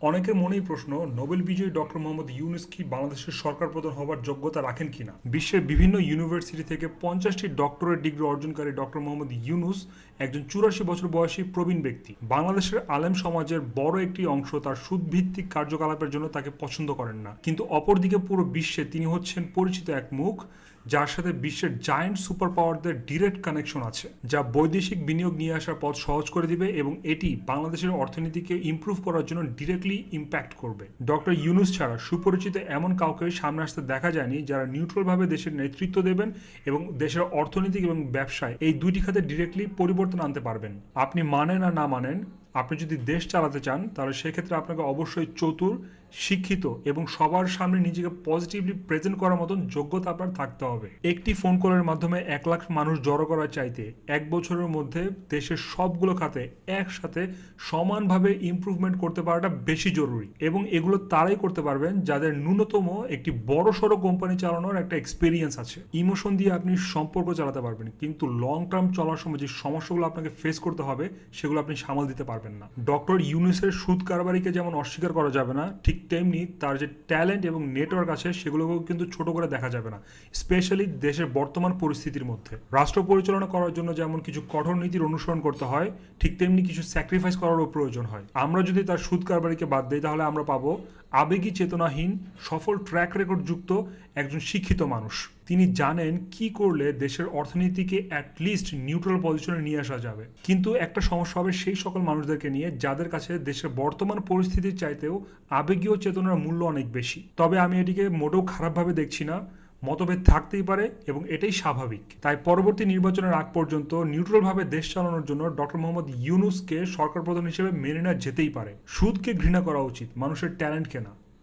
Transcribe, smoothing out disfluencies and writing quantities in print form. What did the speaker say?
অনেকের মনেই প্রশ্ন, নোবেল বিজয়ী ডক্টর মোহাম্মদ ইউনূস কি বাংলাদেশের সরকার প্রধান হবার যোগ্যতা রাখেন কিনা। বিশ্বের বিভিন্ন ইউনিভার্সিটি থেকে 50টি ডক্টরেট ডিগ্রি অর্জনকারী ডক্টর মোহাম্মদ ইউনূস একজন 84 বছর বয়সী প্রবীণ ব্যক্তি। বাংলাদেশের আলেম সমাজের বড় একটি অংশ তার সুদভিত্তিক কার্যকলাপের জন্য তাকে পছন্দ করেন না, কিন্তু অপরদিকে পুরো বিশ্বে তিনি হচ্ছেন পরিচিত এক মুখ যার সাথে বিশ্বের জায়ান্ট সুপার পাওয়ারদের ডিরেক্ট কানেকশন আছে, যা বৈদেশিক বিনিয়োগ নিয়ে আসার পথ সহজ করে দিবে এবং এটি বাংলাদেশের অর্থনীতিকে ইমপ্রুভ করার জন্য ডিরেক্টলি ইম্প্যাক্ট করবে। ডক্টর ইউনূস ছাড়া সুপরিচিত এমন কাউকে সামনে আসতে দেখা যায়নি যারা নিউট্রালভাবে দেশের নেতৃত্ব দেবেন এবং দেশের অর্থনৈতিক এবং ব্যবসায় এই দুইটি খাতে ডিরেক্টলি পরিবর্তন আনতে পারবেন। আপনি মানেন আর না মানেন, আপনি যদি দেশ চালাতে চান তাহলে সেক্ষেত্রে আপনাকে অবশ্যই চতুর, শিক্ষিত এবং সবার সামনে নিজেকে পজিটিভলি প্রেজেন্ট করার মতন যোগ্যতা আপনার থাকতে হবে। একটি ফোন কলের মাধ্যমে 1 লাখ মানুষ জড়ো করার চাইতে 1 বছরের মধ্যে দেশের সবগুলো খাতে একসাথে সমানভাবে ইমপ্রুভমেন্ট করতে পারাটা বেশি জরুরি, এবং এগুলো তারাই করতে পারবেন যাদের ন্যূনতম একটি বড় সড়ো কোম্পানি চালানোর একটা এক্সপিরিয়েন্স আছে। ইমোশন দিয়ে আপনি সম্পর্ক চালাতে পারবেন, কিন্তু লং টার্ম চলার সময় যে সমস্যাগুলো আপনাকে ফেস করতে হবে সেগুলো আপনি সামাল দিতে পারবেন না। ডক্টর ইউনূসের সুদ কারবারিকে যেমন অস্বীকার করা যাবে না, ঠিক তেমনি তার যে ট্যালেন্ট এবং নেটওয়ার্ক আছে সেগুলোকেও কিন্তু ছোট করে দেখা যাবে না, স্পেশালি দেশের বর্তমান পরিস্থিতির মধ্যে। রাষ্ট্র পরিচালনা করার জন্য যেমন কিছু কঠোর নীতির অনুসরণ করতে হয়, ঠিক তেমনি কিছু স্যাক্রিফাইস করারও প্রয়োজন হয়। আমরা যদি তার সুদ কারবারিকে বাদ দিই তাহলে আমরা পাবো আবেগী চেতনাহীন, সফল ট্র্যাক রেকর্ড যুক্ত একজন শিক্ষিত মানুষ। তিনি জানেন কি করলে দেশের অর্থনীতিকে অ্যাটলিস্ট নিউট্রাল পজিশনে নিয়ে আসা যাবে। কিন্তু একটা সমস্যা হবে সেই সকল মানুষদেরকে নিয়ে যাদের কাছে দেশের বর্তমান পরিস্থিতির চাইতেও আবেগীয় চেতনার মূল্য অনেক বেশি। তবে আমি এটিকে মোটেও খারাপভাবে দেখছি না। মতভেদ থাকতেই পারে এবং এটাই স্বাভাবিক। তাই পরবর্তী নির্বাচনের আগ পর্যন্ত নিউট্রালভাবে দেশ চালানোর জন্য ডক্টর মোহাম্মদ ইউনূসকে সরকার প্রধান হিসেবে মেনে নেওয়া যেতেই পারে। সুদকে ঘৃণা করা উচিত, মানুষের ট্যালেন্টকে না।